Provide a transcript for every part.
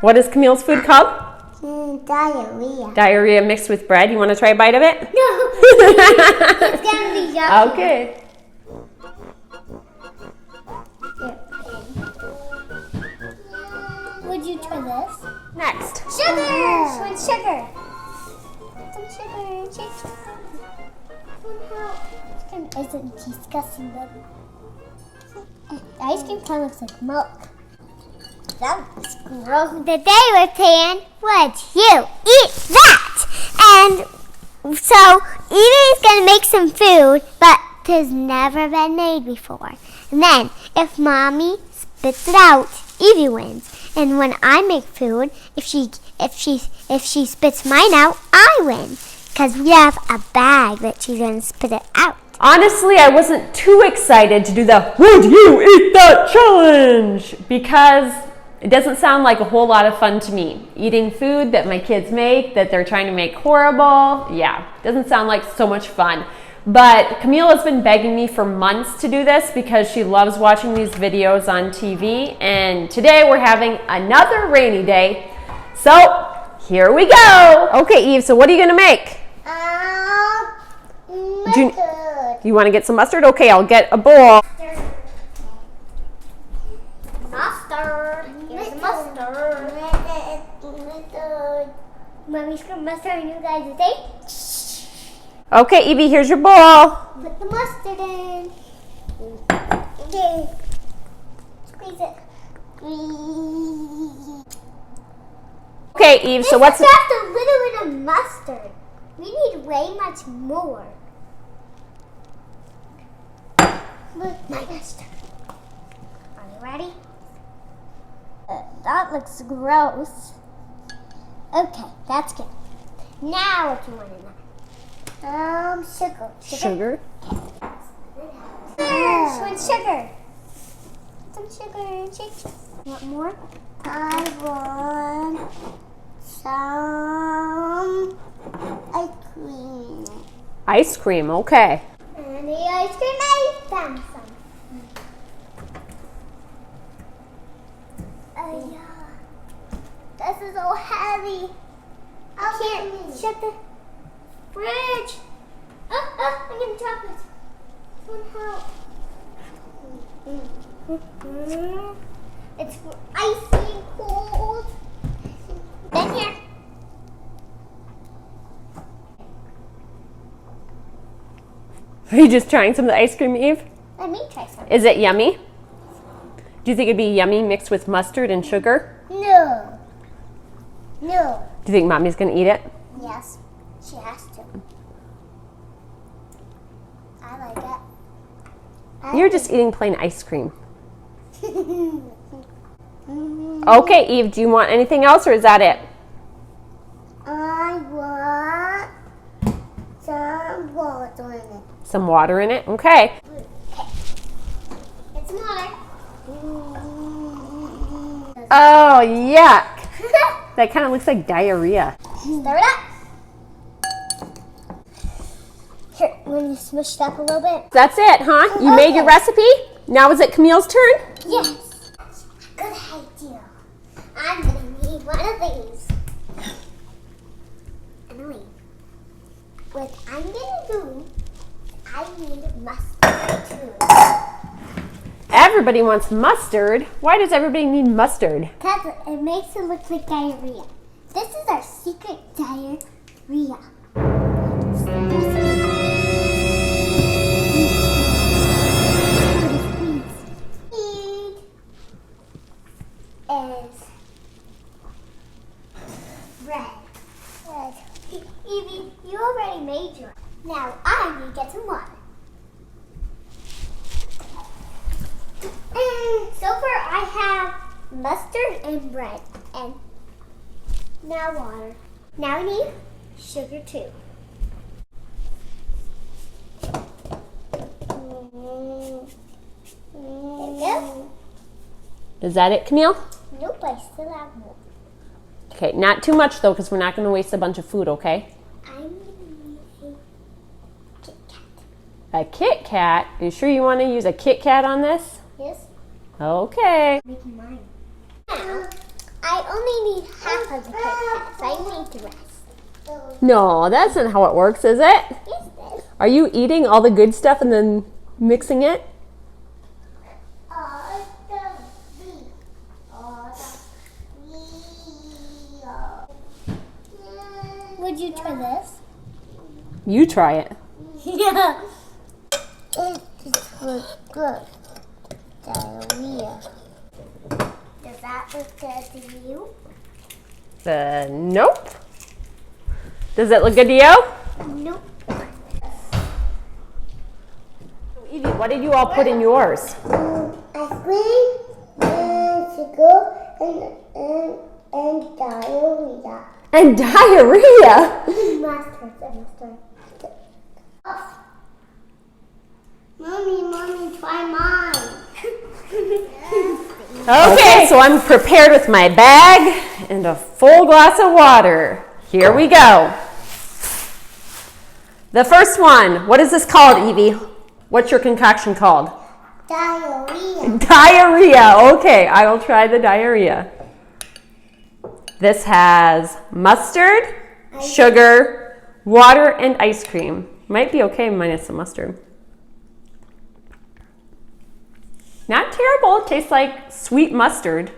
What is Camille's food called? Diarrhea. Diarrhea mixed with bread. You want to try a bite of it? No. It's going to be yucky. Okay. Would you try this? Next. Sugar! With sugar. Some sugar. Shake. It's kind of disgusting, but ice cream kind of looks like milk. That looks gross. The day we're playing, would you eat that? And so Evie's gonna make some food, but it's never been made before. And then if Mommy spits it out, Evie wins. And when I make food, if she spits mine out, I win. Because we have a bag that she's gonna spit it out. Honestly, I wasn't too excited to do the "Would you eat that challenge?" because it doesn't sound like a whole lot of fun to me. Eating food that my kids make, that they're trying to make horrible, yeah, doesn't sound like so much fun. But Camille has been begging me for months to do this because she loves watching these videos on TV. And today we're having another rainy day. So here we go. Okay, Eve, so what are you gonna make? Mustard. You want to get some mustard? Okay, I'll get a bowl. Mustard. Here's mustard. Mommy's got mustard and you guys take. Okay, Evie, here's your bowl. Put the mustard in. Okay. Squeeze it. Okay, Eve, so what's just a little bit of mustard. We need way much more. Look, my mustard. Are you ready? That looks gross. Okay, that's good. Now what do you want to know? Sugar. sugar? With sugar. Some sugar. Shake. Want more? I want some ice cream. Ice cream, okay. And the ice cream, I found some. Oh yeah. This is so heavy. I can't shut the fridge. I'm getting chocolate. Someone help. It's icy and cold. Then here. Are you just trying some of the ice cream, Eve? Let me try some. Is it yummy? Do you think it'd be yummy mixed with mustard and sugar? No. No. Do you think Mommy's gonna eat it? Yes, she has to. I like it. You're just eating plain ice cream. Okay, Eve, do you want anything else or is that it? I want some water in it. Some water in it? Okay. Okay. It's water. Oh, yuck. That kind of looks like diarrhea. Stir it up. Here, when you smush it up a little bit. That's it, huh? You made your recipe? Now is it Camille's turn? Yes. Good idea. I'm going to need one of these. Emily, what I'm going to do, I need mustard too. Everybody wants mustard. Why does everybody need mustard? Because it makes it look like diarrhea. This is our secret diarrhea. Is red. Evie, you already made yours. Now I need to get some water. So far I have mustard and bread and now water. Now we need sugar too. There we go. Is that it, Camille? Nope, I still have more. Okay, not too much though, because we're not going to waste a bunch of food, okay? I'm going to need a Kit Kat. A Kit Kat? Are you sure you want to use a Kit Kat on this? Yes. Okay. Making mine. Now, I I only need half of the Kit Kat, so I need the rest. No, that's not how it works, is it? Yes, it is. Are you eating all the good stuff and then mixing it? Would you try this? You try it. Yeah. It looks good. Diarrhea. Does that look good to you? Nope. Does it look good to you? Nope. Evie, what did you all put in yours? Ice cream and sugar and diarrhea. And diarrhea? Mustard. Mommy, try mine. Okay, so I'm prepared with my bag and a full glass of water. Here we go. The first one, what is this called, Evie? What's your concoction called? Diarrhea. Diarrhea. Okay, I will try the diarrhea. This has mustard, sugar, water, and ice cream. Might be okay minus the mustard. Not terrible. It tastes like sweet mustard.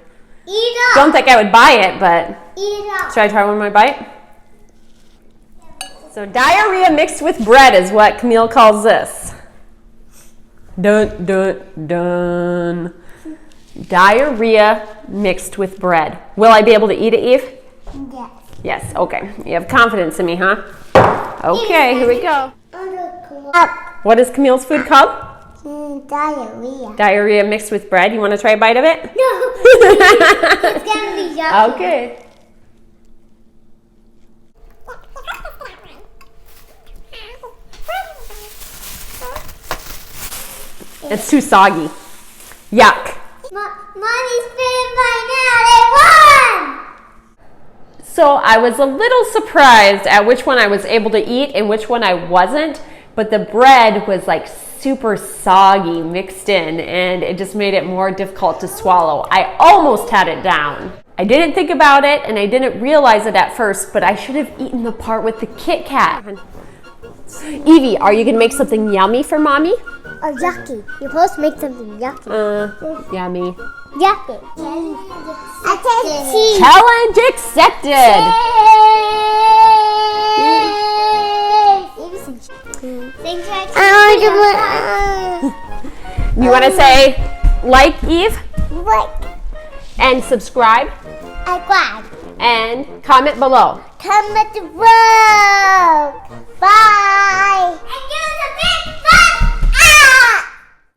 Eat it up. Don't think I would buy it, but Eat it up. should I try one more bite? So diarrhea mixed with bread is what Camille calls this. Dun, dun, dun. Diarrhea mixed with bread. Will I be able to eat it, Eve? Yes. Yes, okay. You have confidence in me, huh? Okay, here we go. What is Camille's food called? Diarrhea. Diarrhea mixed with bread. You want to try a bite of it? No. It's gonna be yucky. Okay. It's too soggy. Yuck. Mommy's spinning by now. They won! So I was a little surprised at which one I was able to eat and which one I wasn't, but the bread was like super soggy mixed in, and it just made it more difficult to swallow. I almost had it down. I didn't think about it and I didn't realize it at first, but I should have eaten the part with the Kit Kat. Evie, are you gonna make something yummy for Mommy? Or yucky. You're supposed to make something yucky. Yummy. Yucky. I taste cheese. Challenge accepted. You want to say like, Eve? Like. And subscribe? I glad. And comment below. Comment below.